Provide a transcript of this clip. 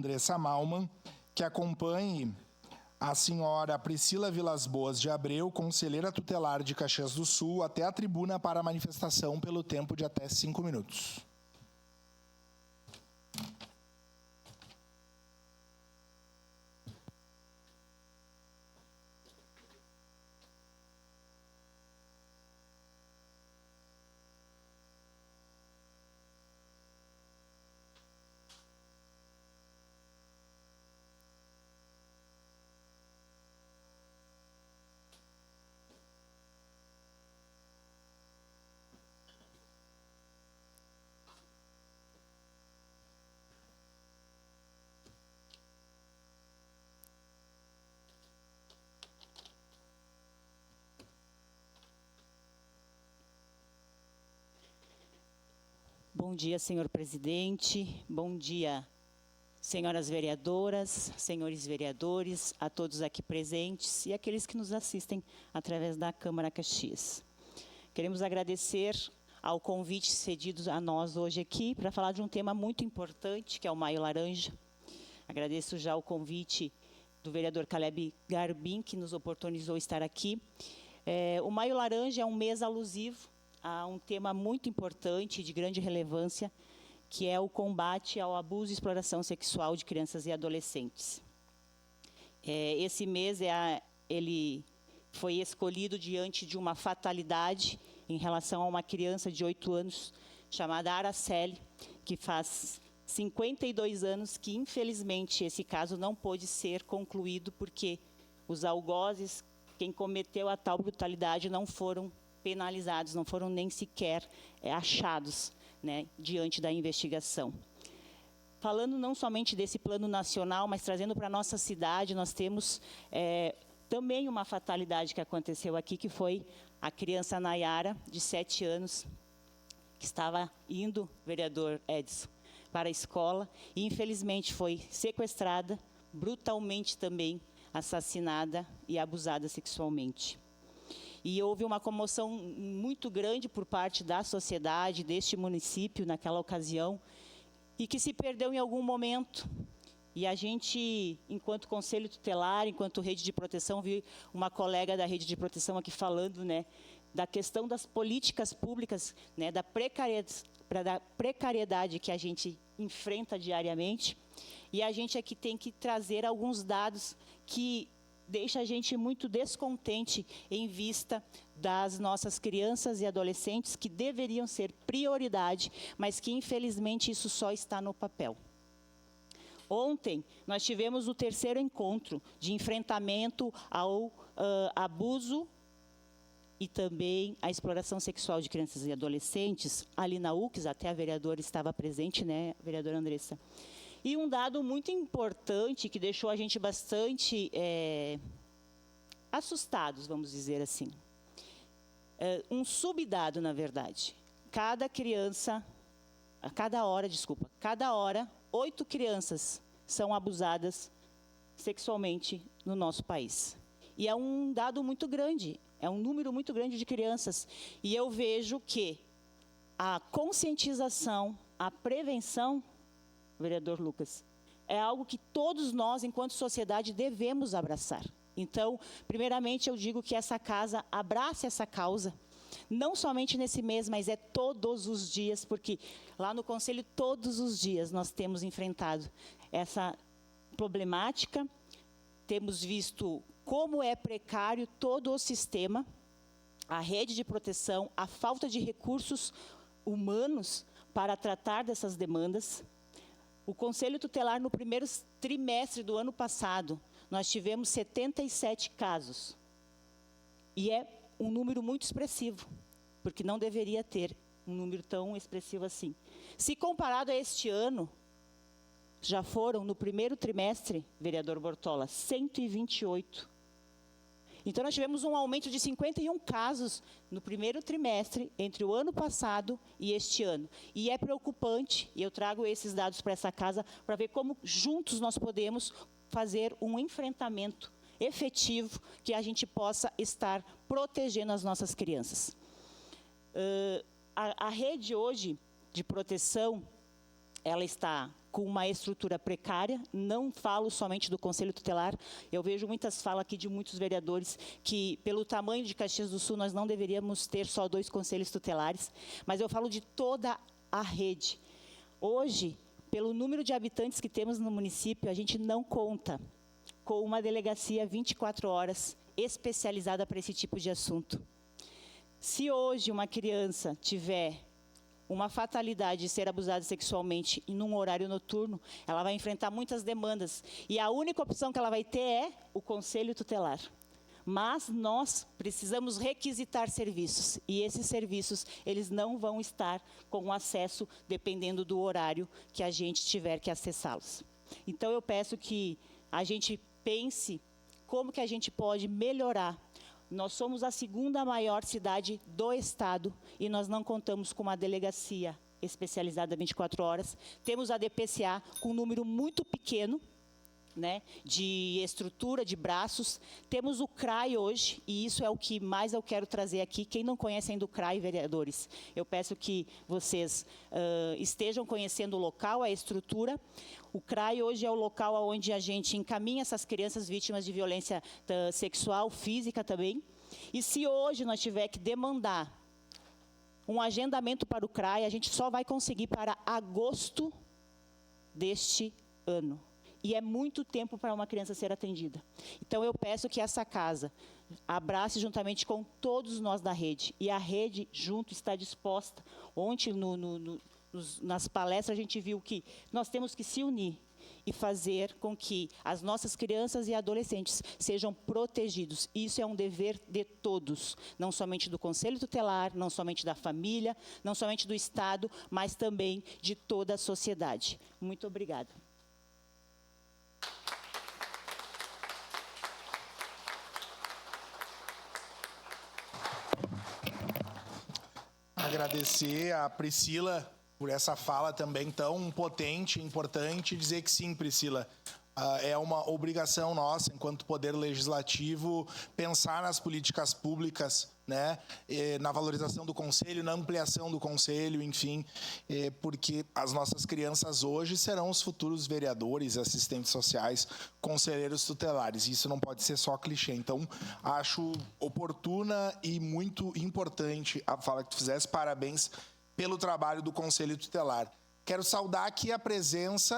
Andressa Malman, que acompanhe a senhora Priscila Vilas Boas de Abreu, conselheira tutelar de Caxias do Sul, até a tribuna para a manifestação pelo tempo de até 5 minutos. Bom dia, senhor presidente. Bom dia, senhoras vereadoras, senhores vereadores, a todos aqui presentes e aqueles que nos assistem através da Câmara Caxias. Queremos agradecer ao convite cedido a nós hoje aqui para falar de um tema muito importante, que é o Maio Laranja. Agradeço já o convite do vereador Caleb Garbim, que nos oportunizou estar aqui. O Maio Laranja é um mês alusivo a um tema muito importante, de grande relevância, que é o combate ao abuso e exploração sexual de crianças e adolescentes. Esse mês ele foi escolhido diante de uma fatalidade em relação a uma criança de 8 anos, chamada Araceli, que faz 52 anos que, infelizmente, esse caso não pôde ser concluído porque os algozes, quem cometeu a tal brutalidade, não foram penalizados, não foram nem sequer achados, né, diante da investigação. Falando não somente desse plano nacional, mas trazendo para a nossa cidade, nós temos também uma fatalidade que aconteceu aqui, que foi a criança Nayara, de 7 anos, que estava indo, vereador Edson, para a escola e, infelizmente, foi sequestrada, brutalmente também assassinada e abusada sexualmente. E houve uma comoção muito grande por parte da sociedade, deste município, naquela ocasião, e que se perdeu em algum momento. E a gente, enquanto Conselho Tutelar, enquanto Rede de Proteção, vi uma colega da Rede de Proteção aqui falando, né, da questão das políticas públicas, né, da precariedade que a gente enfrenta diariamente. E a gente aqui tem que trazer alguns dados que deixa a gente muito descontente em vista das nossas crianças e adolescentes que deveriam ser prioridade, mas que infelizmente isso só está no papel. Ontem nós tivemos o 3º encontro de enfrentamento ao abuso e também a exploração sexual de crianças e adolescentes, ali na UCS, até a vereadora estava presente, né, vereadora Andressa? E um dado muito importante que deixou a gente bastante assustados, vamos dizer assim. Um subdado, na verdade. Cada hora, 8 crianças são abusadas sexualmente no nosso país. E é um dado muito grande, é um número muito grande de crianças. E eu vejo que a conscientização, a prevenção, vereador Lucas, é algo que todos nós, enquanto sociedade, devemos abraçar. Então, primeiramente, eu digo que essa casa abrace essa causa, não somente nesse mês, mas é todos os dias, porque lá no Conselho, todos os dias, nós temos enfrentado essa problemática, temos visto como é precário todo o sistema, a rede de proteção, a falta de recursos humanos para tratar dessas demandas. O Conselho Tutelar, no primeiro trimestre do ano passado, nós tivemos 77 casos. E é um número muito expressivo, porque não deveria ter um número tão expressivo assim. Se comparado a este ano, já foram, no primeiro trimestre, vereador Bortola, 128. Então, nós tivemos um aumento de 51 casos no primeiro trimestre, entre o ano passado e este ano. E é preocupante, e eu trago esses dados para essa casa, para ver como juntos nós podemos fazer um enfrentamento efetivo, que a gente possa estar protegendo as nossas crianças. A rede hoje de proteção, ela está com uma estrutura precária. Não falo somente do Conselho Tutelar. Eu vejo muitas falas aqui de muitos vereadores que, pelo tamanho de Caxias do Sul, nós não deveríamos ter só 2 conselhos tutelares. Mas eu falo de toda a rede. Hoje, pelo número de habitantes que temos no município, a gente não conta com uma delegacia 24 horas especializada para esse tipo de assunto. Se hoje uma criança tiver uma fatalidade de ser abusada sexualmente em um horário noturno, ela vai enfrentar muitas demandas. E a única opção que ela vai ter é o Conselho Tutelar. Mas nós precisamos requisitar serviços. E esses serviços, eles não vão estar com acesso dependendo do horário que a gente tiver que acessá-los. Então, eu peço que a gente pense como que a gente pode melhorar. Nós somos a 2ª maior cidade do estado e nós não contamos com uma delegacia especializada 24 horas. Temos a DPCA com um número muito pequeno, né, de estrutura, de braços. Temos o CRAI hoje, e isso é o que mais eu quero trazer aqui. Quem não conhece ainda o CRAI, vereadores, eu peço que vocês estejam conhecendo o local, a estrutura. O CRAI hoje é o local onde a gente encaminha essas crianças vítimas de violência sexual, física também. E se hoje nós tiver que demandar um agendamento para o CRAI, a gente só vai conseguir para agosto deste ano. E é muito tempo para uma criança ser atendida. Então, eu peço que essa casa abrace juntamente com todos nós da rede. E a rede, junto, está disposta. Ontem, nas palestras, a gente viu que nós temos que se unir e fazer com que as nossas crianças e adolescentes sejam protegidos. Isso é um dever de todos, não somente do Conselho Tutelar, não somente da família, não somente do Estado, mas também de toda a sociedade. Muito obrigada. Agradecer a Priscila por essa fala também tão potente, importante, dizer que sim, Priscila, é uma obrigação nossa, enquanto Poder Legislativo, pensar nas políticas públicas, né, na valorização do Conselho, na ampliação do Conselho, enfim, porque as nossas crianças hoje serão os futuros vereadores, assistentes sociais, conselheiros tutelares. Isso não pode ser só clichê. Então, acho oportuna e muito importante a fala que tu fizesse. Parabéns pelo trabalho do Conselho Tutelar. Quero saudar aqui a presença